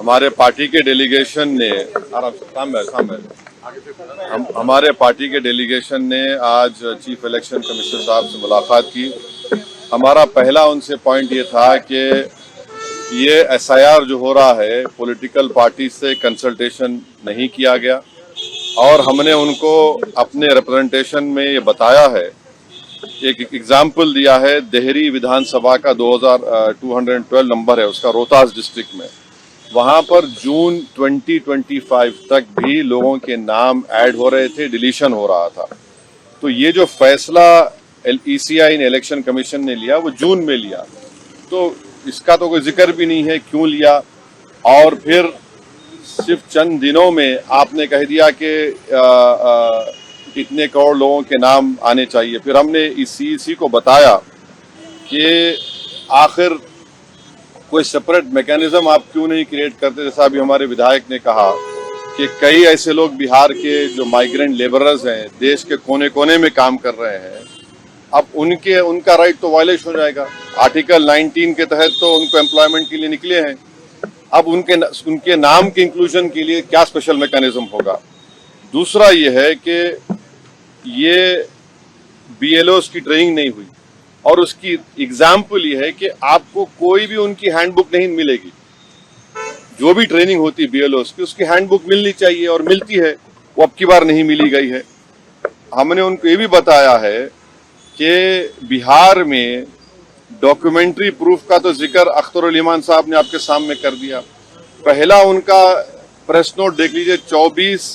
हमारे पार्टी के डेलीगेशन ने हमारे पार्टी के डेलीगेशन ने आज चीफ इलेक्शन कमिश्नर साहब से मुलाकात की। हमारा पहला उनसे पॉइंट ये था कि ये एसआईआर जो हो रहा है पॉलिटिकल पार्टी से कंसल्टेशन नहीं किया गया और हमने उनको अपने रिप्रेजेंटेशन में ये बताया है, एक एग्जाम्पल दिया है। देहरी विधानसभा का 2212 नंबर है उसका, रोहतास डिस्ट्रिक्ट में, वहां पर जून 2025 तक भी लोगों के नाम ऐड हो रहे थे, डिलीशन हो रहा था। तो ये जो फैसला ईसीआई ने, इलेक्शन कमीशन ने लिया, वो जून में लिया, तो इसका तो कोई जिक्र भी नहीं है क्यों लिया। और फिर सिर्फ चंद दिनों में आपने कह दिया कि इतने करोड़ लोगों के नाम आने चाहिए। फिर हमने इसी को बताया कि आखिर कोई सेपरेट मैकेनिज्म आप क्यों नहीं क्रिएट करते। जैसा अभी हमारे विधायक ने कहा कि कई ऐसे लोग बिहार के जो माइग्रेंट लेबरर्स हैं, देश के कोने कोने में काम कर रहे हैं, अब उनका राइट तो वायलेट हो जाएगा। आर्टिकल 19 के तहत तो उनको एम्प्लॉयमेंट के लिए निकले हैं, अब उनके नाम के इंक्लूजन के लिए क्या स्पेशल मैकेनिज्म होगा। दूसरा ये है कि ये बीएलओस की ट्रेनिंग नहीं हुई और उसकी एग्जाम्पल ये है कि आपको कोई भी उनकी हैंडबुक नहीं मिलेगी। जो भी ट्रेनिंग होती है बीएलओस की, उसकी हैंडबुक मिलनी चाहिए और मिलती है, वो अब की बार नहीं मिली गई है। हमने उनको ये भी बताया है कि बिहार में डॉक्यूमेंट्री प्रूफ का तो जिक्र अख्तरुल ईमान साहब ने आपके सामने कर दिया। पहला उनका प्रेस नोट देख लीजिए 24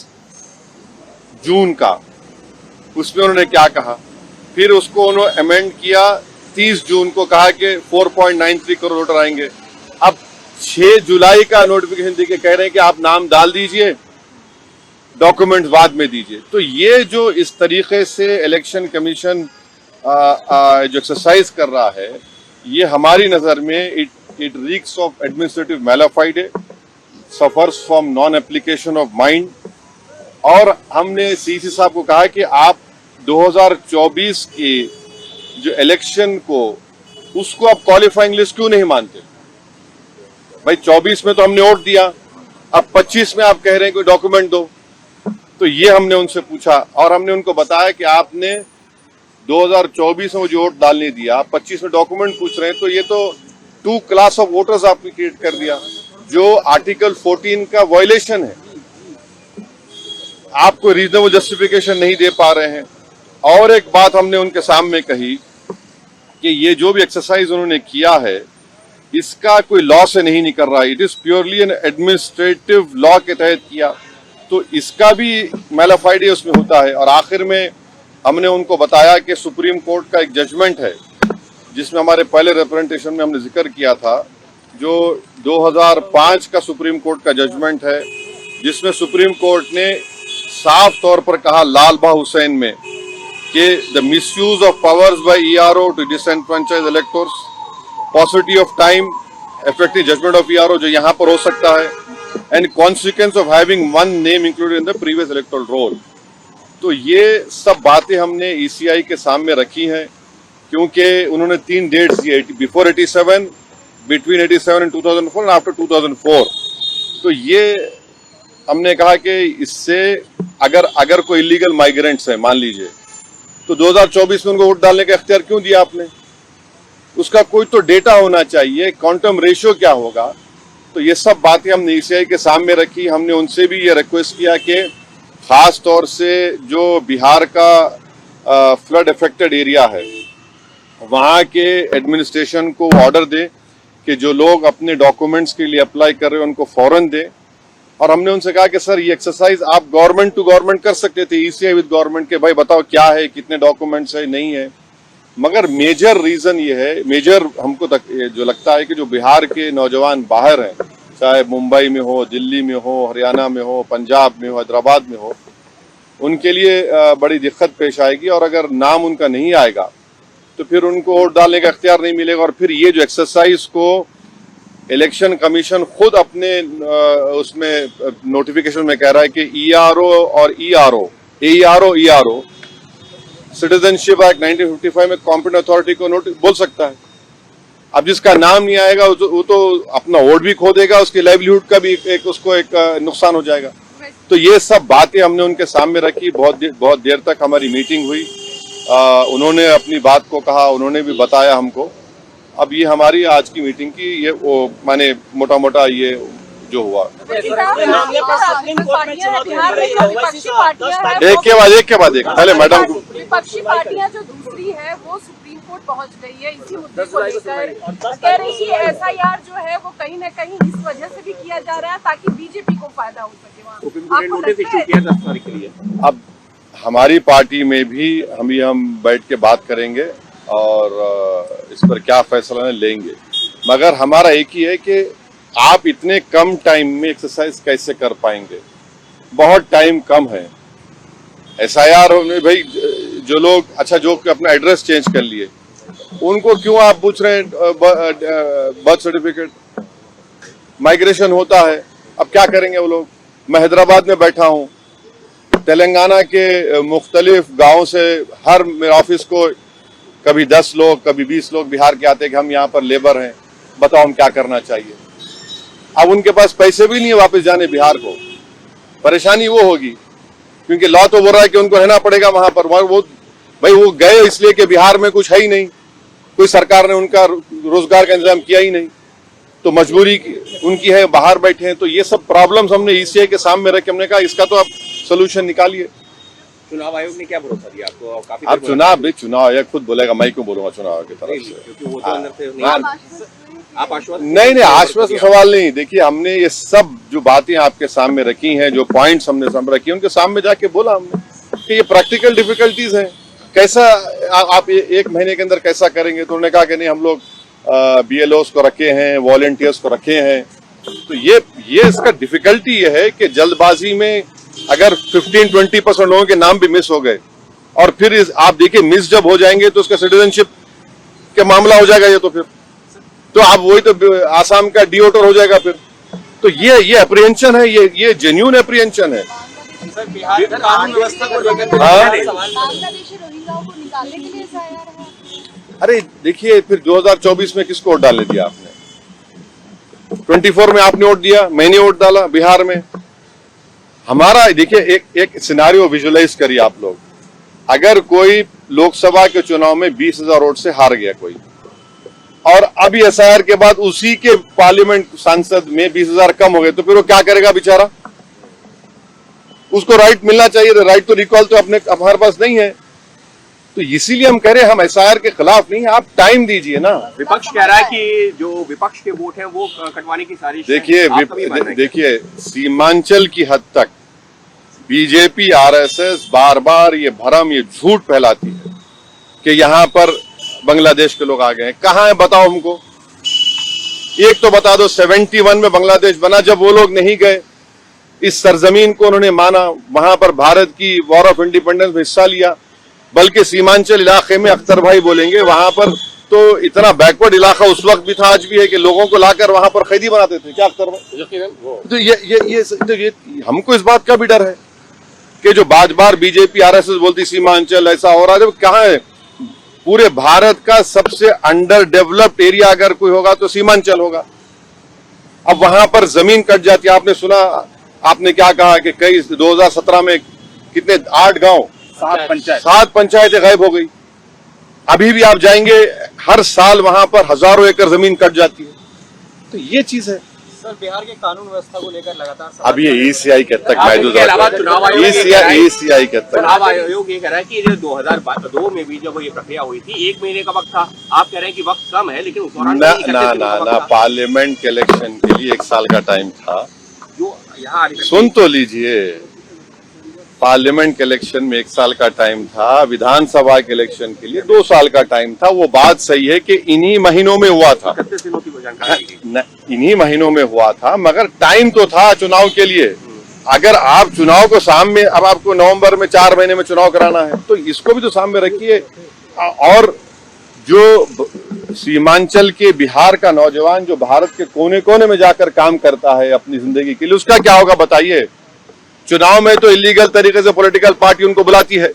जून का, उसमें उन्होंने क्या कहा। फिर उसको उन्होंने अमेंड किया 30 जून को, कहा कि 4.93 करोड़ वोटर आएंगे। अब 6 जुलाई का नोटिफिकेशन देके कह रहे हैं कि आप नाम डाल दीजिए, डॉक्यूमेंट्स बाद में दीजिए। तो ये जो इस तरीके से इलेक्शन कमीशन जो एक्सरसाइज कर रहा है, ये हमारी नजर में it reeks of administrative mala fide, suffers from non application of mind. और हमने सीसी साहब को कहा कि आप 2024 के जो इलेक्शन को, उसको आप क्वालिफाइंग लिस्ट क्यों नहीं मानते। भाई 24 में तो हमने वोट दिया, अब 25 में आप कह रहे हैं कोई डॉक्यूमेंट दो। तो ये हमने उनसे पूछा और हमने उनको बताया कि आपने 2024 में जो वोट डालने दिया, आप 25 में डॉक्यूमेंट पूछ रहे हैं, तो ये तो 2 क्लास ऑफ वोटर्स आपने क्रिएट कर दिया, जो आर्टिकल 14 का वायलेशन है। आप कोई रीजनेबल जस्टिफिकेशन नहीं दे पा रहे हैं। और एक बात हमने उनके सामने कही कि ये जो भी एक्सरसाइज उन्होंने किया है, इसका कोई लॉ से नहीं निकल रहा है, it is purely N administrative law के तहत किया, तो इसका भी मैलाफाइडे उसमें होता है। और आखिर में हमने उनको बताया कि सुप्रीम कोर्ट का एक जजमेंट है, जिसमें हमारे पहले रिप्रेजेंटेशन में हमने जिक्र किया था, जो 2005 का सुप्रीम कोर्ट का जजमेंट है, जिसमें सुप्रीम कोर्ट ने साफ तौर पर कहा लाल बहा हुसैन में कि the misuse of powers by ERO to disenfranchise electors, possibility of time effective judgment of ERO जो यहाँ पर हो सकता है, and consequence of having one name included in the previous electoral roll. तो ये सब बातें हमने ईसीआई के सामने रखी हैं, क्योंकि उन्होंने 3 डेट्स दिए, before 87, between 87 and 2004 and after 2004। तो ये हमने कहा कि इससे अगर कोई इलीगल माइग्रेंट्स है मान लीजिए, तो 2024 में उनको वोट डालने का इख्तियार क्यों दिया आपने। उसका कोई तो डेटा होना चाहिए, क्वांटम रेशियो क्या होगा। तो ये सब बातें हमने ईसीआई के सामने रखी। हमने उनसे भी ये रिक्वेस्ट किया कि खास तौर से जो बिहार का फ्लड अफेक्टेड एरिया है, वहाँ के एडमिनिस्ट्रेशन को ऑर्डर दे कि जो लोग अपने डॉक्यूमेंट्स के लिए अप्लाई कर रहे हैं उनको फौरन दे। और हमने उनसे कहा कि सर ये एक्सरसाइज आप गवर्नमेंट टू गवर्नमेंट कर सकते थे, ईसीआई विद गवर्नमेंट, के भाई बताओ क्या है, कितने डॉक्यूमेंट्स है, नहीं है। मगर मेजर रीजन ये है, मेजर हमको जो लगता है कि जो बिहार के नौजवान बाहर हैं, चाहे मुंबई में हो, दिल्ली में हो, हरियाणा में हो, पंजाब में हो, हैदराबाद में हो, उनके लिए बड़ी दिक्कत पेश आएगी। और अगर नाम उनका नहीं आएगा तो फिर उनको वोट डालने का इख्तियार नहीं मिलेगा। और फिर ये जो एक्सरसाइज को इलेक्शन कमीशन खुद अपने उसमें नोटिफिकेशन में कह रहा है कि ईआरओ और ईआरओ सिटीजनशिप एक्ट 1955 में कॉम्पिटेंट अथॉरिटी को बोल सकता है। अब जिसका नाम नहीं आएगा वो तो अपना वोट भी खो देगा, उसकी लाइवलीहुड का भी उसको एक नुकसान हो जाएगा। तो ये सब बातें हमने उनके सामने रखी। बहुत देर तक हमारी मीटिंग हुई। उन्होंने अपनी बात को कहा, उन्होंने भी बताया हमको। अब ये हमारी आज की मीटिंग की ये वो माने मोटा मोटा ये जो हुआ। एक के बाद एक पहले मैडम को। विपक्षी पार्टियां जो दूसरी है वो सुप्रीम कोर्ट पहुंच गई है इसी मुद्दे को लेकर, कह रही कि एसआईआर जो है वो कहीं न कहीं इस वजह से भी किया जा रहा है ताकि बीजेपी को फायदा हो सके। अब हमारी पार्टी में भी हम बैठ के बात करेंगे और इस पर क्या फैसला लेंगे, मगर हमारा एक ही है कि आप इतने कम टाइम में एक्सरसाइज कैसे कर पाएंगे। बहुत टाइम कम है। एसआईआर में भाई जो लोग जो अपना एड्रेस चेंज कर लिए उनको क्यों आप पूछ रहे हैं बर्थ सर्टिफिकेट? माइग्रेशन होता है, अब क्या करेंगे वो लोग? मैं हैदराबाद में बैठा हूं, तेलंगाना के मुख्तलिफ गांव से हर मेरे ऑफिस को कभी 10 लोग कभी 20 लोग बिहार के आते हैं कि हम यहाँ पर लेबर हैं, बताओ हम क्या करना चाहिए। अब उनके पास पैसे भी नहीं है वापस जाने बिहार को। परेशानी वो होगी क्योंकि लॉ तो बोल रहा है कि उनको रहना पड़ेगा वहां पर। वो गए इसलिए कि बिहार में कुछ है ही नहीं, कोई सरकार ने उनका रोजगार का इंतजाम किया ही नहीं, तो मजबूरी उनकी है, बाहर बैठे हैं। तो ये सब प्रॉब्लम्स हमने ईसीआई के सामने रख के हमने कहा इसका तो आप सोल्यूशन निकालिए। चुनाव आयोग ने क्या भरोसा दिया आपको? काफी अब चुनाव आयोग खुद बोलेगा, मैं क्यों बोलूंगा चुनाव आयोग की तरफ से? क्योंकि वो तो अंदर से आप आश्वस्त नहीं आश्वस्त सवाल नहीं। देखिए हमने ये सब जो बातें आपके सामने रखी हैं, जो पॉइंट्स हमने सामने रखी उनके सामने जाके बोला हमने कि ये प्रैक्टिकल डिफिकल्टीज हैं, कैसा आप एक महीने के अंदर कैसा करेंगे। तो उन्होंने कहा कि नहीं हम लोग BLOs को रखे हैं, वॉलंटियर्स को रखे हैं। तो ये इसका डिफिकल्टी ये है कि जल्दबाजी में अगर 15-20% लोगों के नाम भी मिस हो गए और फिर आप देखिए मिस जब हो जाएंगे तो उसका सिटीजनशिप के मामला हो जाएगा। ये तो आप वही तो आसाम का डिओटर हो जाएगा फिर। तो ये अप्रीहेंशन है, ये जेन्युइन अप्रीहेंशन है। सर बिहार कानून व्यवस्था को लेकर बांग्लादेशी रोहिंग्याओं को निकालने के लिए एसआईआर है। अरे देखिए फिर 2024 में किसको वोट डालने दिया आपने? 24 में आपने वोट दिया, मैंने वोट डाला बिहार में। हमारा देखिए एक सिनारियो विजुअलाइज करिए आप लोग। अगर कोई लोकसभा के चुनाव में 20,000 वोट से हार गया कोई, और अभी एसआईआर के बाद उसी के पार्लियामेंट सांसद में 20,000 कम हो गए, तो फिर वो क्या करेगा बेचारा? उसको राइट मिलना चाहिए, राइट तो रिकॉल तो हमारे पास नहीं है। तो इसीलिए हम कह रहे हैं हम एसआईआर के खिलाफ नहीं, आप टाइम दीजिए ना। विपक्ष कह रहा है कि जो विपक्ष के वोट हैं वो कटवाने की साजिश। देखिए सीमांचल की हद तक बीजेपी RSS बार बार ये भरम ये झूठ फैलाती है कि यहाँ पर बांग्लादेश के लोग आ गए हैं। कहाँ है बताओ हमको, एक तो बता दो। 71 में बांग्लादेश बना, जब वो लोग नहीं गए, इस सरजमीन को उन्होंने माना, वहां पर भारत की वॉर ऑफ इंडिपेंडेंस में हिस्सा लिया। बल्कि सीमांचल इलाके में अख्तर भाई बोलेंगे वहां पर तो इतना बैकवर्ड इलाका उस वक्त भी था, आज भी है कि लोगों को लाकर वहां पर कैदी बनाते थे। क्या अख्तर भाई? तो ये हमको इस बात का भी डर है कि जो बार बीजेपी RSS बोलती सीमांचल ऐसा हो रहा है, कहाँ है? पूरे भारत का सबसे अंडर डेवलप्ड एरिया अगर कोई होगा तो सीमांचल होगा। अब वहां पर जमीन कट जाती है। आपने सुना, आपने क्या कहा कि कई 2017 में कितने 8 गांव 7 पंचायतें गायब हो गई। अभी भी आप जाएंगे हर साल वहां पर हजारों एकड़ जमीन कट जाती है। तो ये चीज है। सर बिहार के कानून व्यवस्था को लेकर लगातार अब ये ECI के तक चुनाव आयोग ये कह रहा है कि 2002 में भी जब ये प्रक्रिया हुई थी 1 महीने का वक्त था। आप कह रहे हैं कि वक्त कम है, लेकिन उस दौरान ना पार्लियामेंट के इलेक्शन के लिए 1 साल का टाइम था। जो यहाँ सुन तो लीजिए, पार्लियामेंट के इलेक्शन में 1 साल का टाइम था, विधानसभा के इलेक्शन के लिए 2 साल का टाइम था। वो बात सही है कि इन्हीं महीनों में हुआ था, इन्हीं महीनों में हुआ था, मगर टाइम तो था चुनाव के लिए। अगर आप चुनाव को सामने, अब आपको नवंबर में 4 महीने में चुनाव कराना है तो इसको भी तो सामने रखिए। और जो सीमांचल के बिहार का नौजवान जो भारत के कोने कोने में जाकर काम करता है अपनी जिंदगी के लिए, उसका क्या होगा बताइए? चुनाव में तो इलीगल तरीके से पॉलिटिकल पार्टी उनको बुलाती है,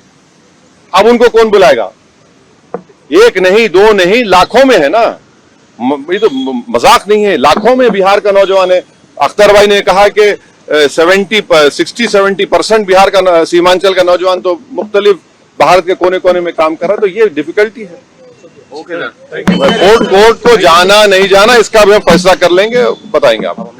अब उनको कौन बुलाएगा? 1 नहीं 2 नहीं, लाखों में है ना। ये तो मजाक नहीं है, लाखों में बिहार का नौजवान है। अख्तर भाई ने कहा कि 60-70% बिहार का सीमांचल का नौजवान तो मुख्तलिफ भारत के कोने कोने में काम कर रहा है, तो ये डिफिकल्टी है। ओके सर, कोर्ट को जाना नहीं जाना इसका भी हम फैसला कर लेंगे, बताएंगे आपको।